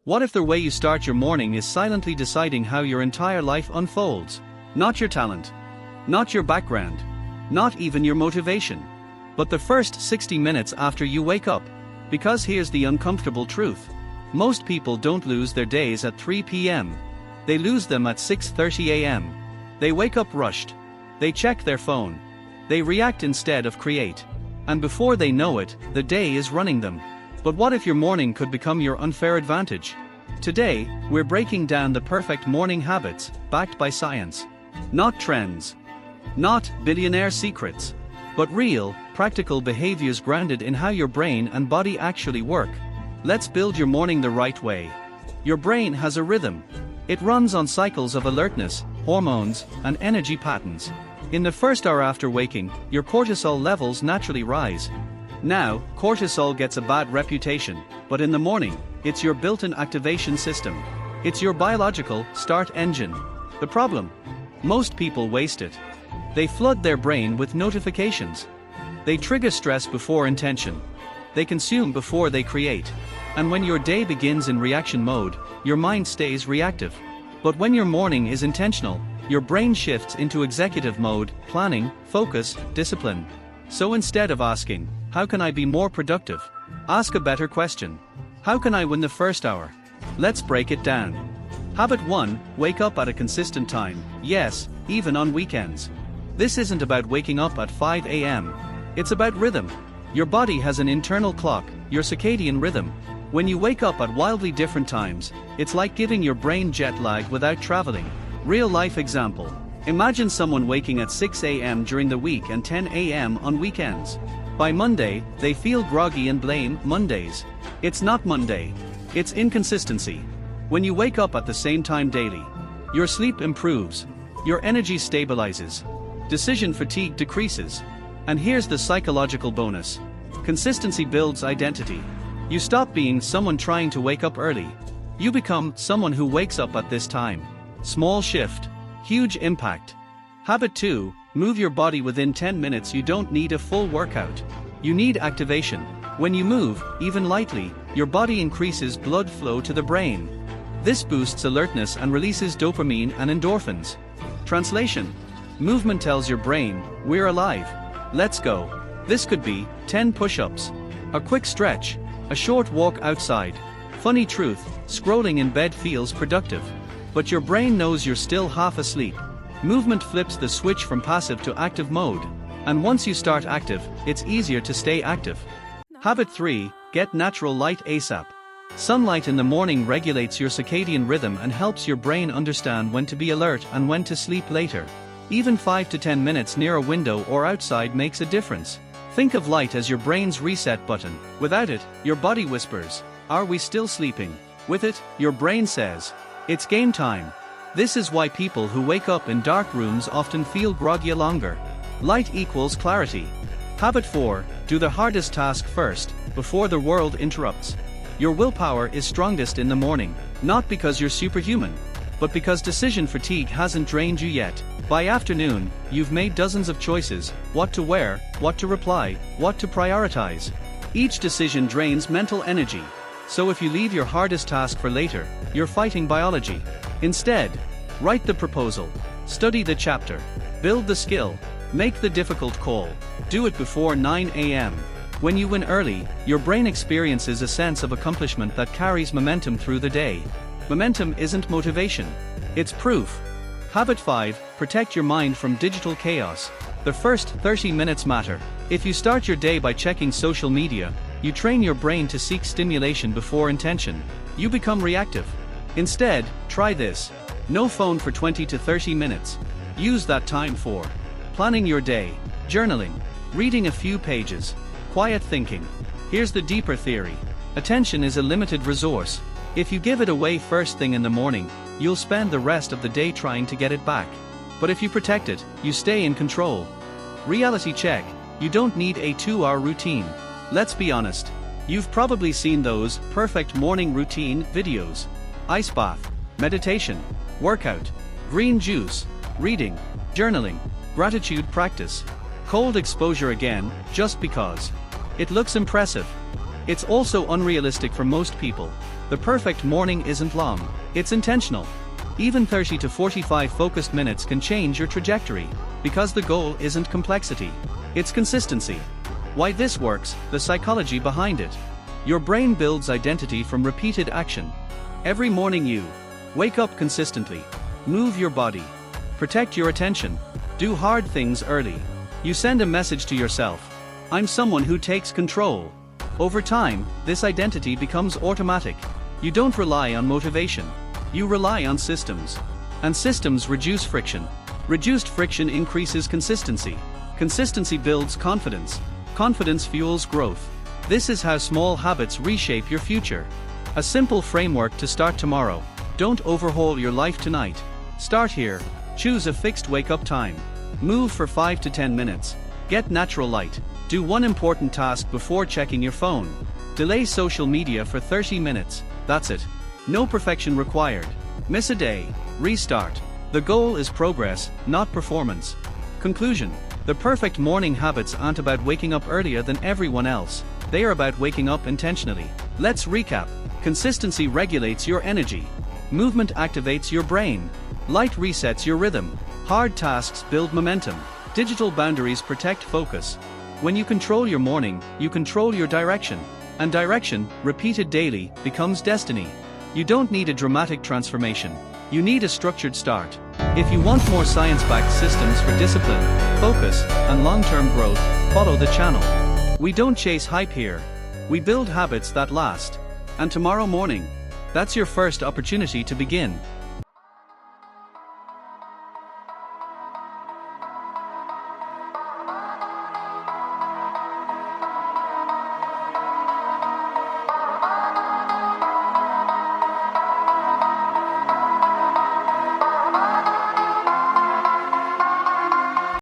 What if the way you start your morning is silently deciding how your entire life unfolds? Not your talent, not your background, not even your motivation, but the first 60 minutes after you wake up. Because here's the uncomfortable truth. Most people don't lose their days at 3 p.m. They lose them at 6:30 a.m. They wake up rushed. They check their phone. They react instead of create. And before they know it, the day is running them. But what if your morning could become your unfair advantage? Today, we're breaking down the perfect morning habits, backed by science. Not trends. Not billionaire secrets. But real, practical behaviors grounded in how your brain and body actually work. Let's build your morning the right way. Your brain has a rhythm. It runs on cycles of alertness, hormones, and energy patterns. In the first hour after waking, your cortisol levels naturally rise. Now, cortisol gets a bad reputation, but in the morning, it's your built-in activation system. It's your biological start engine. The problem? Most people waste it. They flood their brain with notifications. They trigger stress before intention. They consume before they create. And when your day begins in reaction mode, your mind stays reactive. But when your morning is intentional, your brain shifts into executive mode, planning, focus, discipline. So instead of asking, how can I be more productive? Ask a better question. How can I win the first hour? Let's break it down. Habit 1, wake up at a consistent time, yes, even on weekends. This isn't about waking up at 5 a.m. It's about rhythm. Your body has an internal clock, your circadian rhythm. When you wake up at wildly different times, it's like giving your brain jet lag without traveling. Real life example. Imagine someone waking at 6 a.m. during the week and 10 a.m. on weekends. By Monday, they feel groggy and blame Mondays. It's not Monday. It's inconsistency. When you wake up at the same time daily, your sleep improves, your energy stabilizes, decision fatigue decreases. And here's the psychological bonus. Consistency builds identity. You stop being someone trying to wake up early. You become someone who wakes up at this time. Small shift, huge impact. Habit 2, move your body within 10 minutes. You don't need a full workout. You need activation. When you move, even lightly, your body increases blood flow to the brain. This boosts alertness and releases dopamine and endorphins. Translation: movement tells your brain, we're alive. Let's go. This could be 10 push-ups, a quick stretch, a short walk outside. Funny truth, scrolling in bed feels productive. But your brain knows you're still half asleep. Movement flips the switch from passive to active mode. And once you start active, it's easier to stay active. Habit 3, get natural light ASAP. Sunlight in the morning regulates your circadian rhythm and helps your brain understand when to be alert and when to sleep later. Even 5 to 10 minutes near a window or outside makes a difference. Think of light as your brain's reset button. Without it, your body whispers, "Are we still sleeping?" With it, your brain says, "It's game time." This is why people who wake up in dark rooms often feel groggy longer. Light equals clarity. Habit 4, do the hardest task first, before the world interrupts. Your willpower is strongest in the morning, not because you're superhuman, but because decision fatigue hasn't drained you yet. By afternoon, you've made dozens of choices: what to wear, what to reply, what to prioritize. Each decision drains mental energy. So if you leave your hardest task for later, you're fighting biology. Instead, write the proposal, study the chapter, build the skill, make the difficult call. Do it before 9 a.m. When you win early, your brain experiences a sense of accomplishment that carries momentum through the day. Momentum isn't motivation, it's proof. Habit 5, protect your mind from digital chaos. The first 30 minutes matter. If you start your day by checking social media, you train your brain to seek stimulation before intention. You become reactive. Instead, try this. No phone for 20 to 30 minutes. Use that time for planning your day, journaling, reading a few pages, quiet thinking. Here's the deeper theory. Attention is a limited resource. If you give it away first thing in the morning, you'll spend the rest of the day trying to get it back. But if you protect it, you stay in control. Reality check. You don't need a 2-hour routine. Let's be honest. You've probably seen those perfect morning routine videos. Ice bath, meditation, workout, green juice, reading, journaling, gratitude practice. Cold exposure again, just because. It looks impressive. It's also unrealistic for most people. The perfect morning isn't long, it's intentional. Even 30 to 45 focused minutes can change your trajectory, because the goal isn't complexity, it's consistency. Why this works, the psychology behind it. Your brain builds identity from repeated action. Every morning you wake up consistently, move your body, protect your attention, do hard things early. You send a message to yourself: I'm someone who takes control. Over time, this identity becomes automatic. You don't rely on motivation, you rely on systems. And systems reduce friction. Reduced friction increases consistency. Consistency builds confidence. Confidence fuels growth. This is how small habits reshape your future. A simple framework to start tomorrow. Don't overhaul your life tonight. Start here. Choose a fixed wake-up time. Move for 5 to 10 minutes. Get natural light. Do one important task before checking your phone. Delay social media for 30 minutes. That's it. No perfection required. Miss a day. Restart. The goal is progress, not performance. Conclusion: the perfect morning habits aren't about waking up earlier than everyone else. They are about waking up intentionally. Let's recap. Consistency regulates your energy. Movement activates your brain. Light resets your rhythm. Hard tasks build momentum. Digital boundaries protect focus. When you control your morning, you control your direction. And direction, repeated daily, becomes destiny. You don't need a dramatic transformation. You need a structured start. If you want more science-backed systems for discipline, focus, and long-term growth, follow the channel. We don't chase hype here. We build habits that last. And tomorrow morning, that's your first opportunity to begin.